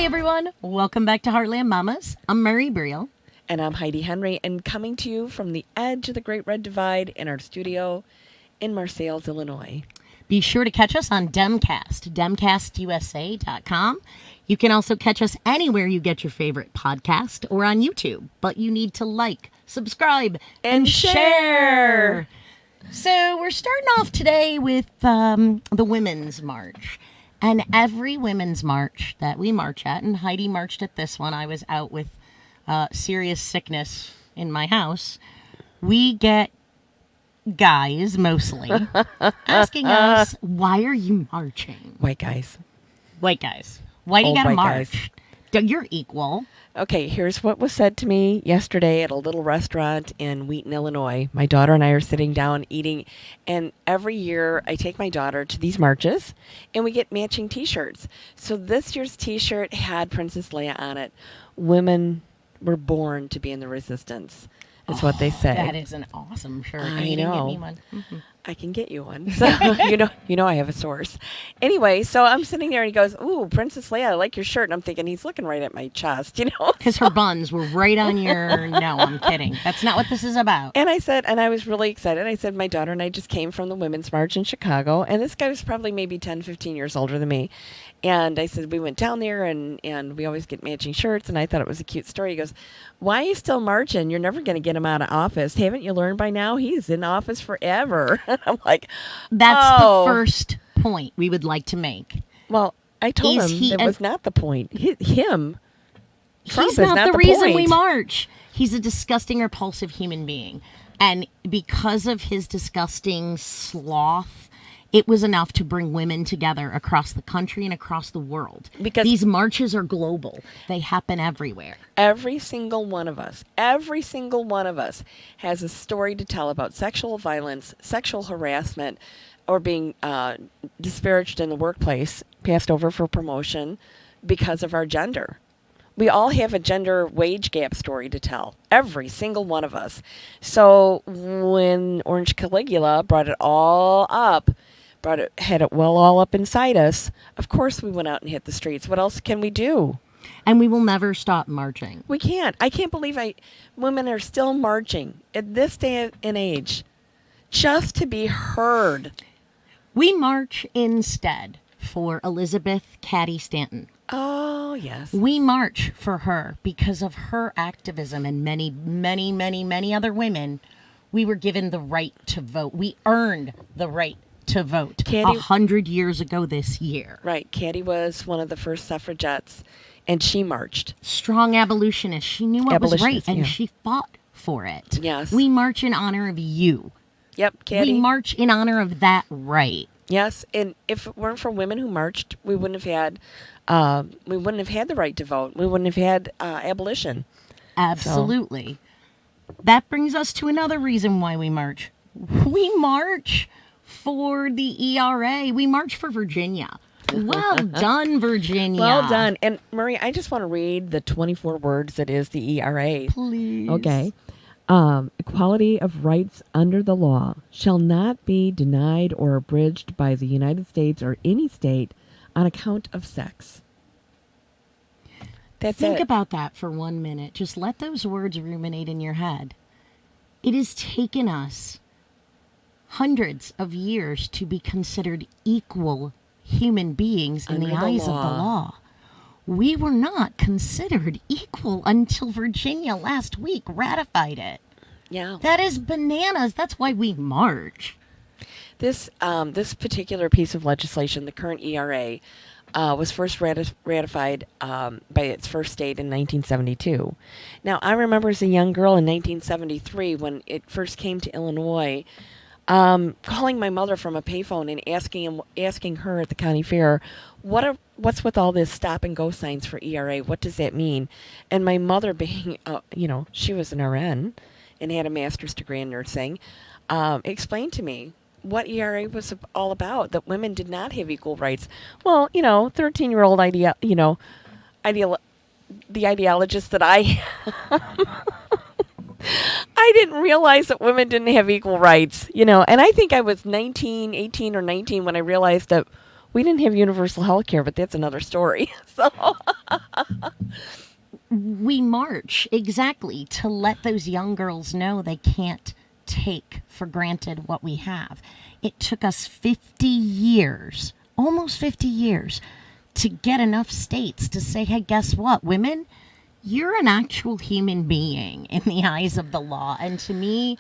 everyone. Welcome back to Heartland Mamas. I'm Mary Briel. And I'm Heidi Henry, and coming to you from the edge of the Great Red Divide in our studio in Marseilles, Illinois. Be sure to catch us on Demcast, demcastusa.com. You can also catch us anywhere you get your favorite podcast or on YouTube, but you need to like, subscribe, and share. So we're starting off today with the Women's March. And every Women's March that we march at, and Heidi marched at this one, I was out with serious sickness in my house, we get guys, mostly, asking us, why are you marching? White guys. White guys. Why do you gotta march? Guys. You're equal. Okay, here's what was said to me yesterday at a little restaurant in Wheaton, Illinois. My daughter and I are sitting down eating, and every year I take my daughter to these marches, and we get matching T-shirts. So this year's T-shirt had Princess Leia on it. Women were born to be in the resistance, is what they say. That is an awesome shirt. I You didn't know. Get me one. Mm-hmm. I can get you one. So, you know I have a source. Anyway, so I'm sitting there and he goes, "Ooh, Princess Leia, I like your shirt." And I'm thinking he's looking right at my chest, Because her buns were right on your... No, I'm kidding. That's not what this is about. And I said, and I was really excited. I said, my daughter and I just came from the Women's March in Chicago. And this guy was probably maybe 10, 15 years older than me. And I said, we went down there and we always get matching shirts. And I thought it was a cute story. He goes, "Why are you still marching? You're never going to get him out of office. Haven't you learned by now? He's in office forever." And I'm like, That's the first point we would like to make. Well, I told him that was not the point. Trump He's is not the the reason point. we march. He's a disgusting, repulsive human being. And because of his disgusting sloth, it was enough to bring women together across the country and across the world. Because these marches are global. They happen everywhere. Every single one of us has a story to tell about sexual violence, sexual harassment, or being disparaged in the workplace, passed over for promotion because of our gender. We all have a gender wage gap story to tell. Every single one of us. So when Orange Caligula brought it all up, had it well all up inside us, of course we went out and hit the streets. What else can we do? And we will never stop marching. We can't. I can't believe women are still marching at this day and age just to be heard. We march instead for Elizabeth Cady Stanton. Oh, yes. We march for her because of her activism and many, many, many, many other women. We were given the right to vote. We earned the right to vote 100 years ago this year. Right. Cady was one of the first suffragettes, and she marched. Strong abolitionist. She knew what was right, and she fought for it. Yes. We march in honor of you. Yep, Cady. We march in honor of that right. Yes, and if it weren't for women who marched, we wouldn't have had the right to vote. We wouldn't have had abolition. Absolutely. So. That brings us to another reason why we march. We march for the ERA. We march for Virginia. Well done, Virginia. Well done. And Marie, I just want to read the 24 words that is the ERA. Please. Okay. Equality of rights under the law shall not be denied or abridged by the United States or any state on account of sex. Think about that for 1 minute. Just let those words ruminate in your head. It has taken us hundreds of years to be considered equal human beings in the eyes of the law. We were not considered equal until Virginia last week ratified it. Yeah. That is bananas. That's why we march. This particular piece of legislation, the current ERA, was first ratified by its first state in 1972. Now, I remember as a young girl in 1973 when it first came to Illinois, calling my mother from a payphone and asking her at the county fair, what's with all this stop and go signs for ERA? What does that mean? And my mother, being, she was an RN and had a master's degree in nursing, explained to me what ERA was all about, that women did not have equal rights. Well, 13-year-old the ideologist that I I didn't realize that women didn't have equal rights, and I think I was 18 or 19 when I realized that we didn't have universal health care, but that's another story. So we march exactly to let those young girls know they can't take for granted what we have. It took us 50 years, almost 50 years, to get enough states to say, hey, guess what, women? You're an actual human being in the eyes of the law. And to me,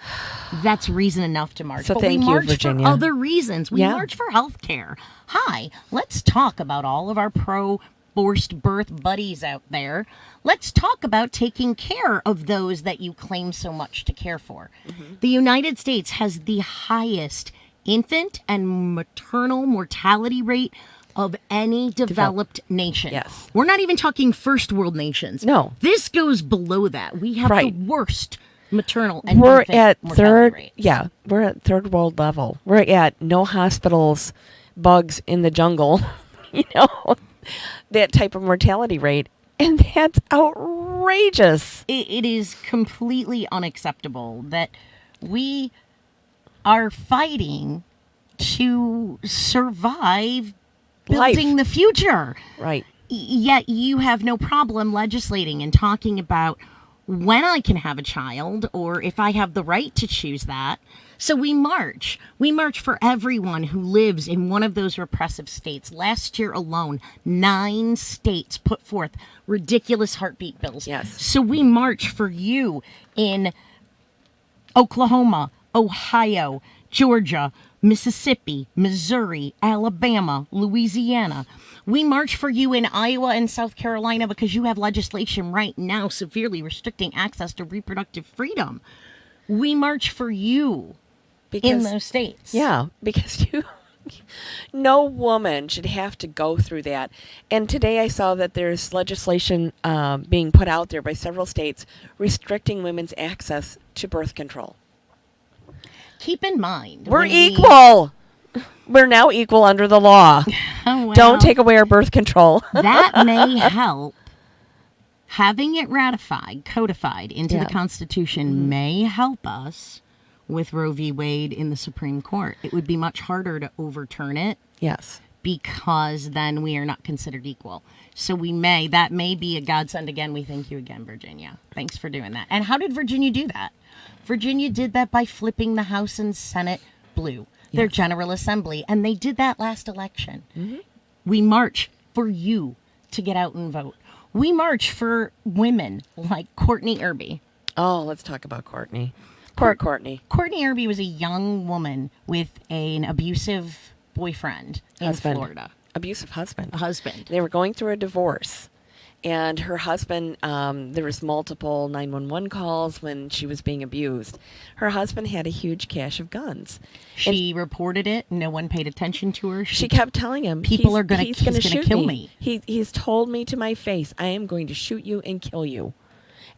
that's reason enough to march. So but thank we you, march Virginia. for other reasons. We Yeah. march for health care. Hi, let's talk about all of our pro-forced birth buddies out there. Let's talk about taking care of those that you claim so much to care for. The United States has the highest infant and maternal mortality rate of any developed nation. Yes. We're not even talking first world nations. No. This goes below that. We have Right. the worst maternal and We're infant at mortality rates. we're at third world level. We're at no hospitals, bugs in the jungle, that type of mortality rate. And that's outrageous. It is completely unacceptable that we are fighting to survive building Life. the future. Right. Yet you have no problem legislating and talking about when I can have a child or if I have the right to choose that. So we march. We march for everyone who lives in one of those repressive states. Last year alone, 9 states put forth ridiculous heartbeat bills. Yes. So we march for you in Oklahoma, Ohio, Georgia, Mississippi, Missouri, Alabama, Louisiana. We march for you in Iowa and South Carolina because you have legislation right now severely restricting access to reproductive freedom. We march for you in those states. Yeah, because no woman should have to go through that. And today I saw that there's legislation being put out there by several states restricting women's access to birth control. Keep in mind, We're when equal. We're now equal under the law. Oh, well, Don't take away our birth control. that may help. Having it ratified, codified into Yeah. the Constitution may help us with Roe v. Wade in the Supreme Court. It would be much harder to overturn it Yes. because then we are not considered equal. So that may be a godsend again. We thank you again, Virginia. Thanks for doing that. And how did Virginia do that? Virginia did that by flipping the House and Senate blue, their General Assembly, and they did that last election. We march for you to get out and vote. We march for women like Courtney Irby. Oh, let's talk about Courtney. Poor Courtney. Courtney Irby was a young woman with an abusive boyfriend in Husband. Florida. Abusive husband. A husband. They were going through a divorce. And her husband, there was multiple 911 calls when she was being abused. Her husband had a huge cache of guns. She reported it. No one paid attention to her. She kept telling him, People are gonna- he's he's gonna gonna shoot kill me. He's told me to my face, I am going to shoot you and kill you.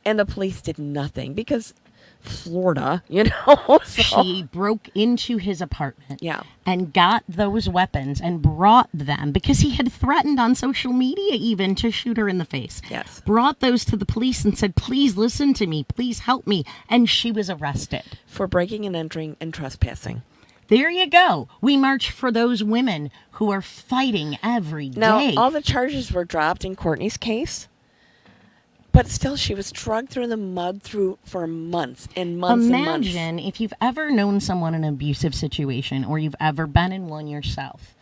And the police did nothing because Florida, so. She broke into his apartment Yeah. and got those weapons and brought them because he had threatened on social media even to shoot her in the face. Yes. Brought those to the police and said, please listen to me. Please help me. And she was arrested. For breaking and entering and trespassing. There you go. We march for those women who are fighting every day. Now, all the charges were dropped in Courtney's case. But still, she was dragged through the mud for months and months and months. Imagine if you've ever known someone in an abusive situation or you've ever been in one yourself,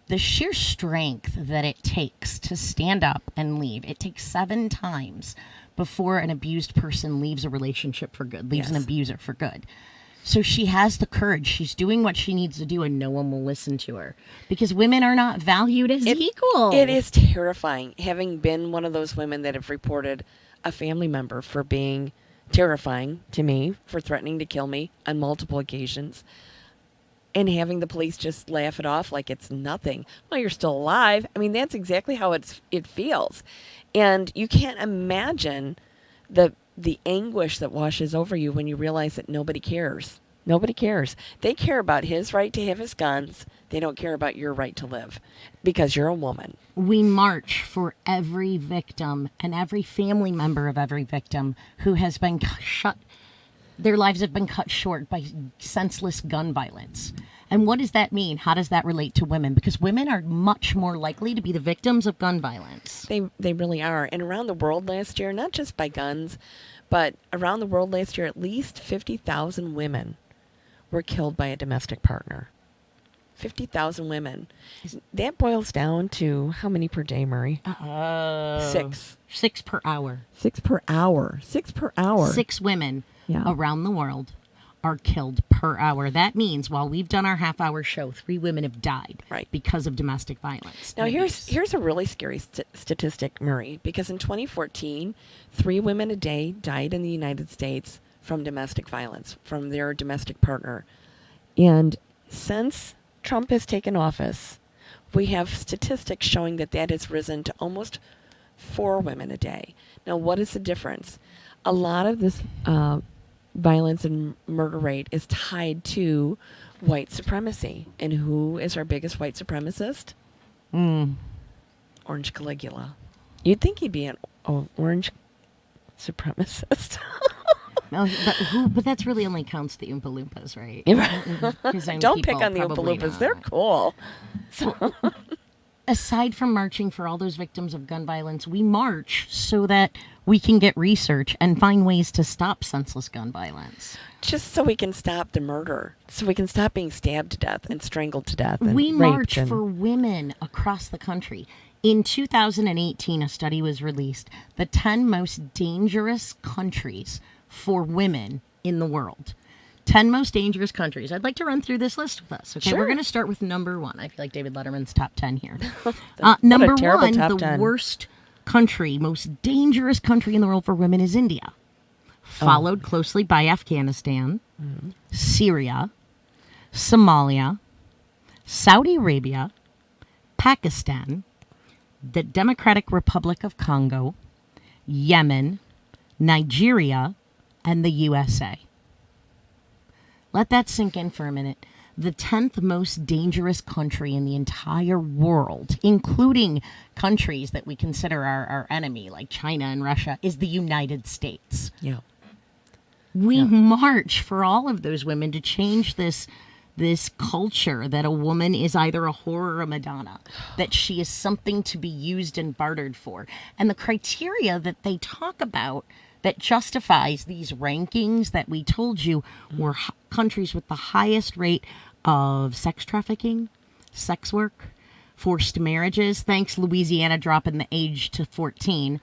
the sheer strength that it takes to stand up and leave. It takes 7 times before an abused person leaves a relationship for good, leaves an Yes. abuser for good. So she has the courage. She's doing what she needs to do, and no one will listen to her because women are not valued as equal. It is terrifying, having been one of those women that have reported a family member for being terrifying to me, for threatening to kill me on multiple occasions, and having the police just laugh it off like it's nothing. Well, you're still alive. I mean, that's exactly how it feels. And you can't imagine the anguish that washes over you when you realize that nobody cares. Nobody cares. They care about his right to have his guns. They don't care about your right to live because you're a woman. We march for every victim and every family member of every victim who has been their lives have been cut short by senseless gun violence. And what does that mean? How does that relate to women? Because women are much more likely to be the victims of gun violence. They really are. And around the world last year, not just by guns, but around the world last year, at least 50,000 women were killed by a domestic partner. 50,000 women. That boils down to how many per day, Murray? 6. 6 per hour. 6 per hour. 6 per hour. 6 women around the world are killed per hour. That means while we've done our half-hour show, 3 women have died because of domestic violence. Now, here's a really scary statistic, Murray, because in 2014, 3 women a day died in the United States from domestic violence, from their domestic partner. And since Trump has taken office, we have statistics showing that has risen to almost 4 women a day. Now, what is the difference? A lot of this violence and murder rate is tied to white supremacy. And who is our biggest white supremacist? Orange Caligula. You'd think he'd be an orange supremacist. But that's really only counts the Oompa Loompas, right? Don't pick on the Oompa Loompas. They're cool. So, aside from marching for all those victims of gun violence, we march so that we can get research and find ways to stop senseless gun violence. Just so we can stop the murder. So we can stop being stabbed to death and strangled to death. And we march for women across the country. In 2018, a study was released, the 10 most dangerous countries for women in the world. 10 most dangerous countries. I'd like to run through this list with us. Okay, We're going to start with number 1. I feel like David Letterman's top 10 here. Number 1, the worst country, most dangerous country in the world for women is India. Followed closely by Afghanistan, Syria, Somalia, Saudi Arabia, Pakistan, the Democratic Republic of Congo, Yemen, Nigeria, and the USA. Let that sink in for a minute. The 10th most dangerous country in the entire world, including countries that we consider our enemy, like China and Russia, is the United States. We march for all of those women to change this culture that a woman is either a whore or a Madonna, that she is something to be used and bartered for. And the criteria that they talk about that justifies these rankings that we told you were countries with the highest rate of sex trafficking, sex work, forced marriages, thanks Louisiana dropping the age to 14,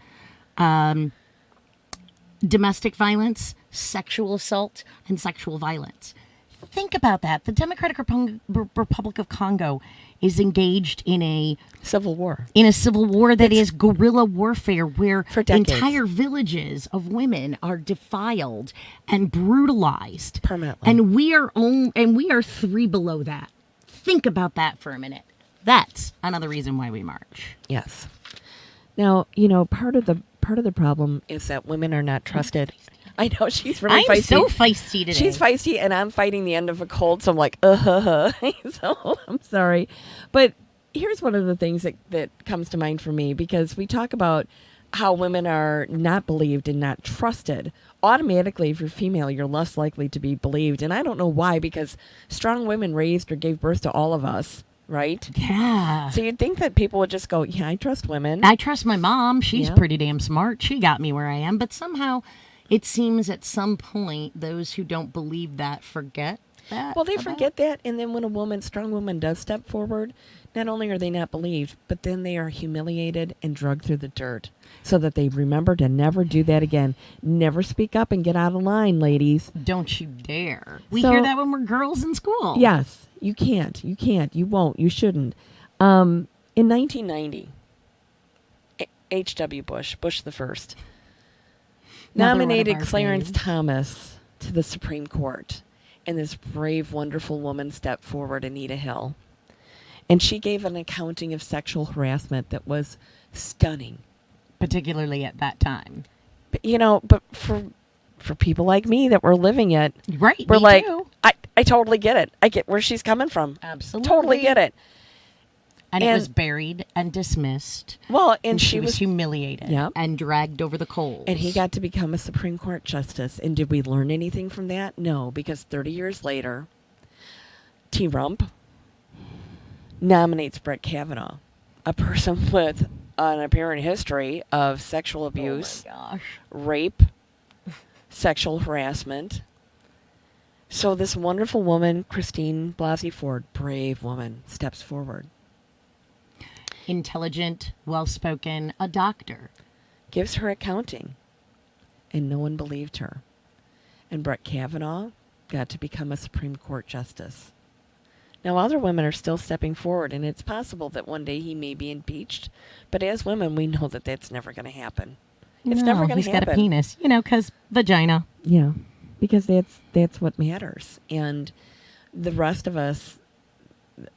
domestic violence, sexual assault, and sexual violence. Think about that. The Democratic Republic of Congo is engaged in a civil war. That is guerrilla warfare, where entire villages of women are defiled and brutalized permanently. And we are 3 below that. Think about that for a minute. That's another reason why we march. Yes. Now, part of the problem is that women are not trusted. I know, she's really feisty. I'm so feisty today. She's feisty, and I'm fighting the end of a cold, so I'm like, So I'm sorry. But here's one of the things that comes to mind for me, because we talk about how women are not believed and not trusted. Automatically, if you're female, you're less likely to be believed. And I don't know why, because strong women raised or gave birth to all of us, right? Yeah. So you'd think that people would just go, yeah, I trust women. I trust my mom. She's pretty damn smart. She got me where I am. But somehow it seems at some point those who don't believe that forget that. Well, they forget that, and then when a strong woman does step forward, not only are they not believed, but then they are humiliated and dragged through the dirt so that they remember to never do that again. Never speak up and get out of line, ladies. Don't you dare. We hear that when we're girls in school. Yes, you can't. You won't. You shouldn't. In 1990, H.W. Bush the first, nominated Clarence Thomas to the Supreme Court. And this brave, wonderful woman stepped forward, Anita Hill. And she gave an accounting of sexual harassment that was stunning. Particularly at that time. But for people like me that were living it, right, we're like, I totally get it. I get where she's coming from. Absolutely. Totally get it. And it was buried and dismissed. Well, and she was humiliated and dragged over the coals. And he got to become a Supreme Court justice. And did we learn anything from that? No, because 30 years later, T. Rump nominates Brett Kavanaugh, a person with an apparent history of sexual abuse, Oh my gosh. rape, sexual harassment. So this wonderful woman, Christine Blasey Ford, brave woman, steps forward. Intelligent, well-spoken, a doctor. Gives her accounting. And no one believed her. And Brett Kavanaugh got to become a Supreme Court justice. Now, other women are still stepping forward, and it's possible that one day he may be impeached. But as women, we know that that's never going to happen. It's never going to happen. He's got a penis, because vagina. Yeah, because that's what matters. And the rest of us,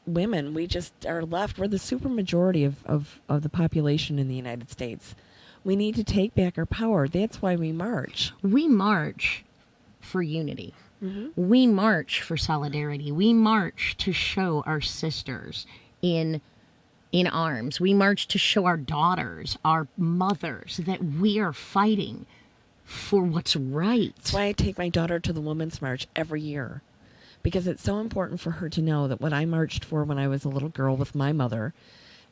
women, we just are left. We're the supermajority of the population in the United States. We need to take back our power. That's why we march. We march for unity. Mm-hmm. We march for solidarity. We march to show our sisters in arms. We march to show our daughters, our mothers, that we are fighting for what's right. That's why I take my daughter to the Women's March every year. Because it's so important for her to know that what I marched for when I was a little girl with my mother,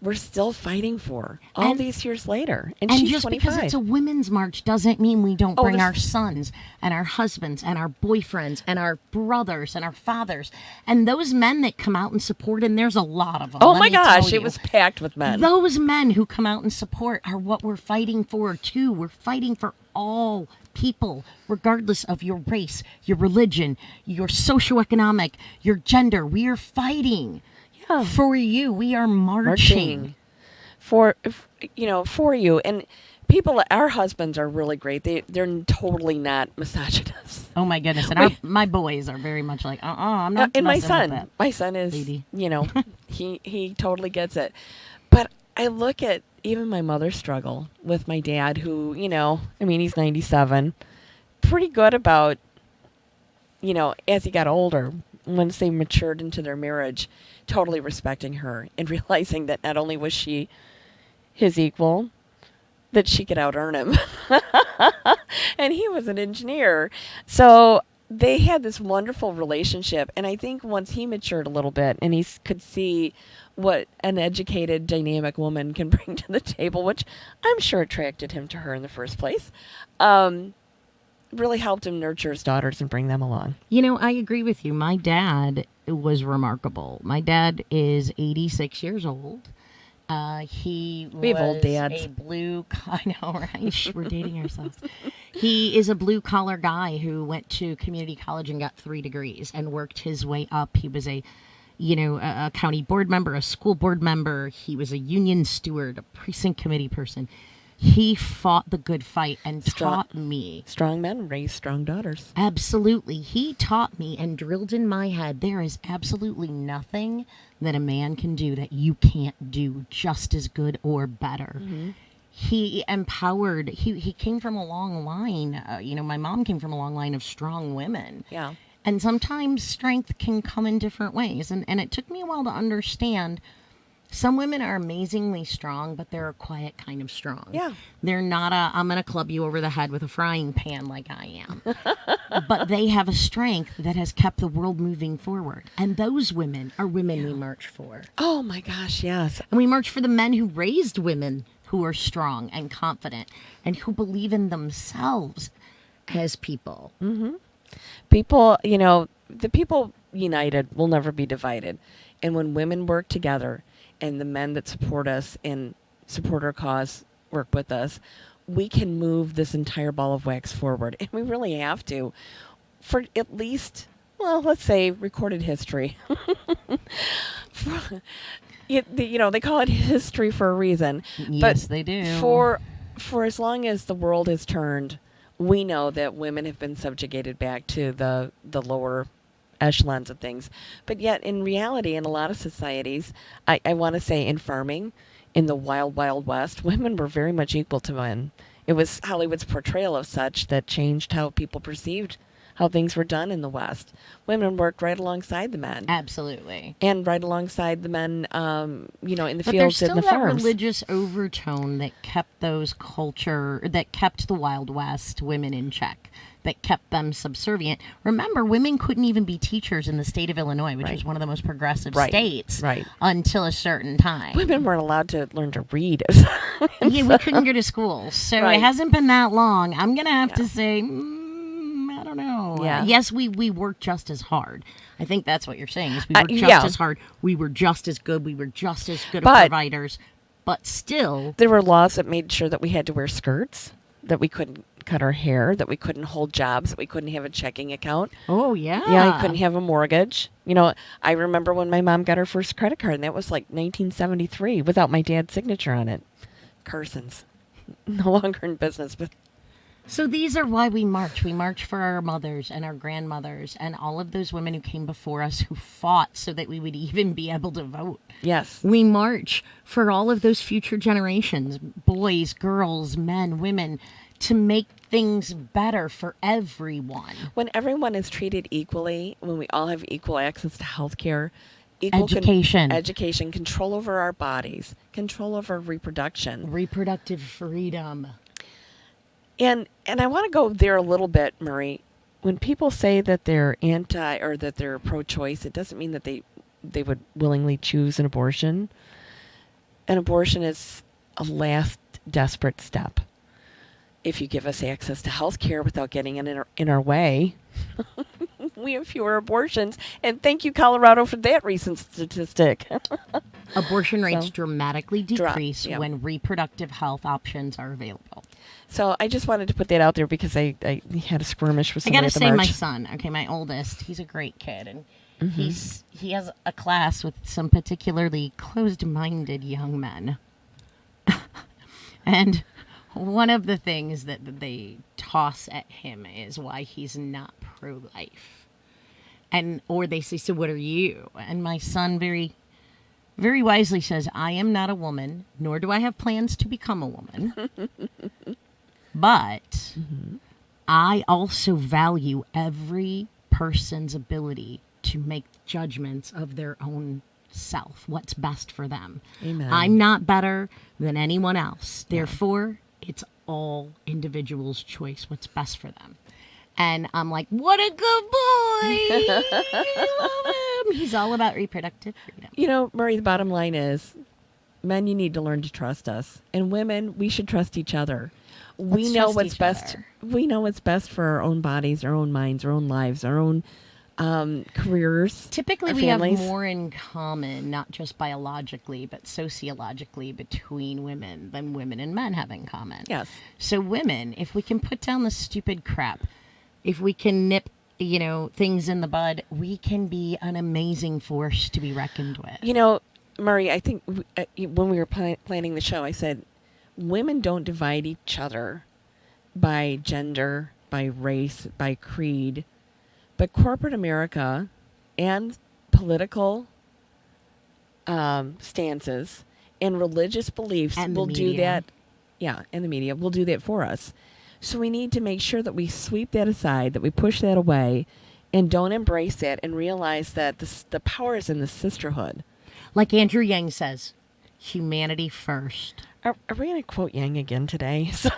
we're still fighting for all these years later. And she's just 25. Because it's a women's march doesn't mean we don't bring our sons and our husbands and our boyfriends and our brothers and our fathers and those men that come out and support, and there's a lot of them. Oh my gosh, it was packed with men. Those men who come out and support are what we're fighting for too. We're fighting for all people, regardless of your race, your religion, your socioeconomic, your gender. We are fighting. For you. We are marching. For you. And people, our husbands are really great. They're totally not misogynists. Oh my goodness. And my boys are very much like, I'm not and my son is, lady. he totally gets it. But I look at even my mother's struggle with my dad who, he's 97. Pretty good about, as he got older, once they matured into their marriage, totally respecting her and realizing that not only was she his equal, that she could out-earn him. And he was an engineer. So they had this wonderful relationship. And I think once he matured a little bit and he could see what an educated, dynamic woman can bring to the table, which I'm sure attracted him to her in the first place, really helped him nurture his daughters and bring them along. I agree with you. My dad was remarkable. My dad is 86 years old. He we have old dads. I know, right? We're dating ourselves. He is a blue-collar guy who went to community college and got 3 degrees and worked his way up. He was a county board member, a school board member. He was a union steward, a precinct committee person. He fought the good fight and taught me. Strong men raise strong daughters. Absolutely. He taught me and drilled in my head, there is absolutely nothing that a man can do that you can't do just as good or better. Mm-hmm. He empowered, he came from a long line. My mom came from a long line of strong women. Yeah. And sometimes strength can come in different ways. And it took me a while to understand. Some women are amazingly strong, but they're a quiet kind of strong. Yeah. They're not I'm going to club you over the head with a frying pan like I am. But they have a strength that has kept the world moving forward. And those women are women we march for. Oh, my gosh, yes. And we march for the men who raised women who are strong and confident and who believe in themselves as people. Mm-hmm. People, the people united will never be divided. And when women work together, and the men that support us and support our cause work with us, we can move this entire ball of wax forward. And we really have to. For at least, let's say recorded history. They call it history for a reason. Yes, they do. For as long as the world has turned, we know that women have been subjugated back to the lower echelons of things. But yet, in reality, in a lot of societies, I want to say in farming, in the wild, wild west, women were very much equal to men. It was Hollywood's portrayal of such that changed how people perceived how things were done in the West. Women worked right alongside the men. Absolutely. And right alongside the men, in the But fields there's and the still that farms. religious overtone that kept that kept the Wild West women in check, that kept them subservient. Remember, women couldn't even be teachers in the state of Illinois, which was one of the most progressive states, until a certain time. Women weren't allowed to learn to read. Yeah, we couldn't go to school, so it hasn't been that long. I'm gonna have to say, I don't know. Yeah. Yes, we worked just as hard. I think that's what you're saying. Is we worked just as hard. We were just as good. We were just as good of providers. But still, there were laws that made sure that we had to wear skirts, that we couldn't cut our hair, that we couldn't hold jobs, that we couldn't have a checking account. Oh, yeah. Yeah, I couldn't have a mortgage. I remember when my mom got her first credit card, and that was like 1973 without my dad's signature on it. Carson's. No longer in business, but... So these are why we march. We march for our mothers and our grandmothers and all of those women who came before us who fought so that we would even be able to vote. Yes. We march for all of those future generations, boys, girls, men, women, to make things better for everyone. When everyone is treated equally, when we all have equal access to health care, education, control over our bodies, control over reproduction. Reproductive freedom. And I want to go there a little bit, Murray. When people say that they're anti or that they're pro-choice, it doesn't mean that they would willingly choose an abortion. An abortion is a last desperate step. If you give us access to health care without getting in our way, we have fewer abortions. And thank you, Colorado, for that recent statistic. Abortion rates dramatically decrease when reproductive health options are available. So I just wanted to put that out there because I had a skirmish with somebody I at the gotta say, march. my son, my oldest, he's a great kid, and he has a class with some particularly closed-minded young men. And one of the things that they toss at him is why he's not pro-life. Or they say, so what are you? And my son very, very wisely says, I am not a woman, nor do I have plans to become a woman. But I also value every person's ability to make judgments of their own self, what's best for them. Amen. I'm not better than anyone else. Therefore, it's all individuals' choice, what's best for them. And I'm like, what a good boy. I love him. He's all about reproductive freedom. Murray, the bottom line is, men, you need to learn to trust us. And women, we should trust each other. We know what's best. We know what's best for our own bodies, our own minds, our own lives, our own careers. Typically, we have more in common, not just biologically, but sociologically, between women than women and men have in common. Yes. So women, if we can put down the stupid crap, if we can nip, things in the bud, we can be an amazing force to be reckoned with. Murray, I think when we were planning the show, I said, women don't divide each other by gender, by race, by creed, but corporate America and political stances and religious beliefs will do that. Yeah, and the media will do that for us. So we need to make sure that we sweep that aside, that we push that away, and don't embrace that and realize that the power is in the sisterhood. Like Andrew Yang says, humanity first. Are we going to quote Yang again today? So.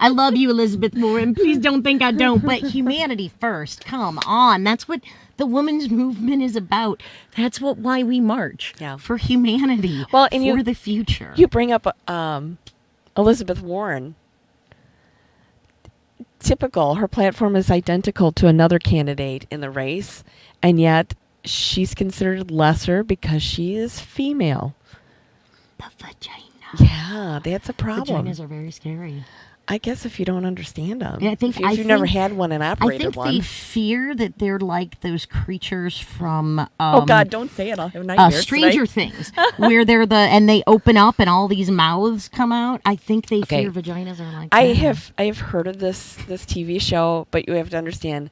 I love you, Elizabeth Warren. Please don't think I don't. But humanity first. Come on. That's what the women's movement is about. That's why we march. Yeah. For humanity. Well, and for the future. You bring up Elizabeth Warren. Typical. Her platform is identical to another candidate in the race, and yet she's considered lesser because she is female. The vagina. Yeah, that's a problem. Vaginas are very scary. I guess if you don't understand them. Yeah, if you've never had one and operated one. I think they fear that they're like those creatures from... oh, God, don't say it. I'll have nightmares Stranger Things, where and they open up and all these mouths come out. I think they fear vaginas are like that. I have heard of this TV show, but you have to understand,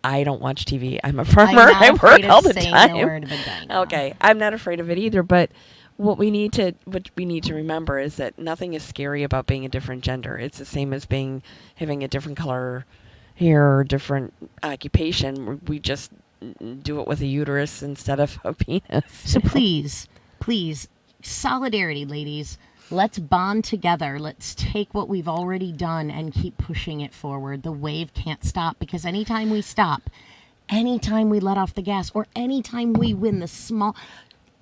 I don't watch TV. I'm a farmer. I work all the time. The word vagina. Okay, I'm not afraid of it either, but... What we need to remember is that nothing is scary about being a different gender. It's the same as having a different color hair or different occupation. We just do it with a uterus instead of a penis. So please, solidarity, ladies. Let's bond together. Let's take what we've already done and keep pushing it forward. The wave can't stop, because anytime we stop, anytime we let off the gas, or anytime we win the small,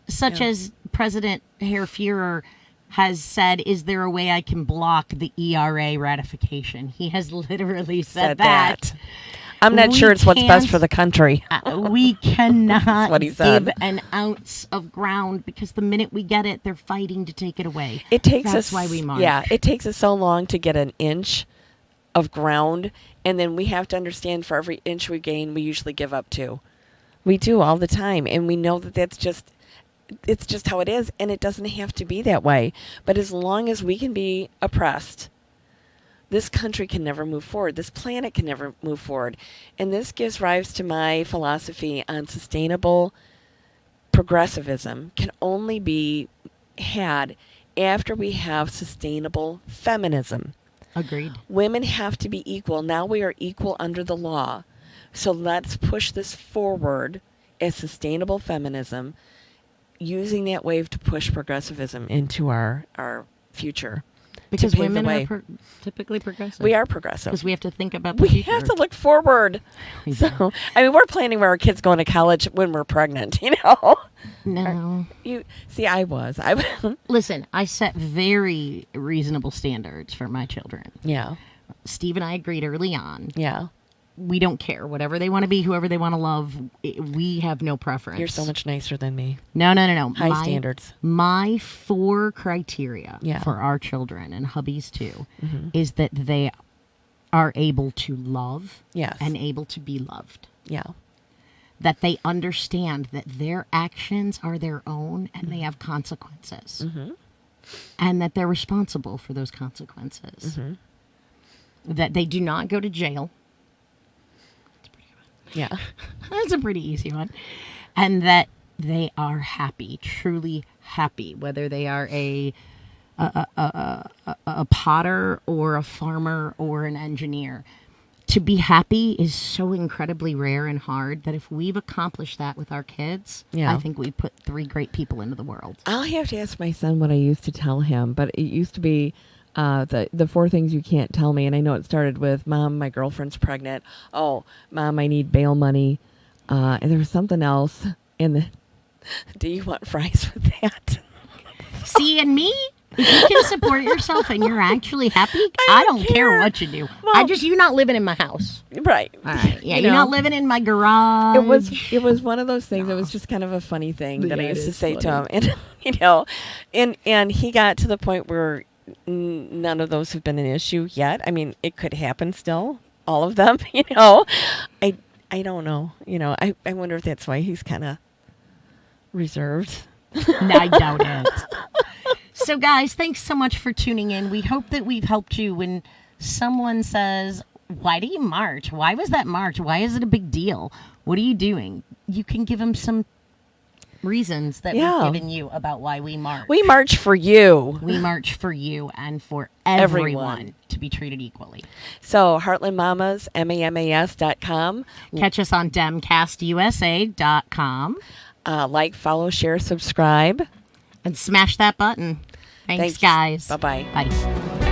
such as President Herr Führer has said, is there a way I can block the ERA ratification? He has literally said that. I'm not sure it's what's best for the country. We cannot what he said. give an ounce of ground, because the minute we get it, they're fighting to take it away. It takes That's us, why we march. Yeah, it takes us so long to get an inch of ground, and then we have to understand for every inch we gain, we usually give up 2. We do all the time, and we know that it's just how it is, and it doesn't have to be that way. But as long as we can be oppressed, this country can never move forward. This planet can never move forward. And this gives rise to my philosophy on sustainable progressivism can only be had after we have sustainable feminism. Agreed. Women have to be equal. Now we are equal under the law. So let's push this forward as sustainable feminism, using that wave to push progressivism into our future. Because to pave women the way. are typically progressive. We are progressive. Because we have to think about the We future. have to look forward. We So, I mean, we're planning where our kids going to college when we're pregnant, you know? No. You see, I was. Listen, I set very reasonable standards for my children. Yeah. Steve and I agreed early on. Yeah. We don't care. Whatever they want to be, whoever they want to love, we have no preference. You're so much nicer than me. No. High standards. My 4 criteria Yeah. for our children, and hubby's too, is that they are able to love Yes. and able to be loved. Yeah. That they understand that their actions are their own and they have consequences. And that they're responsible for those consequences. That they do not go to jail. Yeah. That's a pretty easy one. And they are happy, truly happy, whether they are a potter or a farmer or an engineer. To be happy is so incredibly rare and hard that if we've accomplished that with our kids, Yeah. I think we've put 3 great people into the world. I'll have to ask my son what I used to tell him, but it used to be the 4 things you can't tell me. And I know it started with, Mom, my girlfriend's pregnant. Oh, Mom, I need bail money. And there was something else. And do you want fries with that? See, and me, if you can support yourself and you're actually happy, I don't care what you do. Well, you're not living in my house. Right. All right. Yeah, You you're know, not living in my garage. It was one of those things. It was just kind of a funny thing that I Yeah, it used to is say to him, funny. and and he got to the point where none of those have been an issue yet. I mean, it could happen still, all of them. I don't know. I wonder if that's why he's kind of reserved. No, I doubt it. So, guys, thanks so much for tuning in. We hope that we've helped you when someone says, why do you march? Why was that march? Why is it a big deal? What are you doing? You can give them some reasons that Yeah. we've given you about why we march. We march for you. We march for you and for Everyone. everyone to be treated equally. So, Heartland Mamas, MAMAS.com. Catch us on demcastusa.com Like, follow, share, subscribe. and smash that button. Thanks, Thanks. guys. Bye-bye. Bye.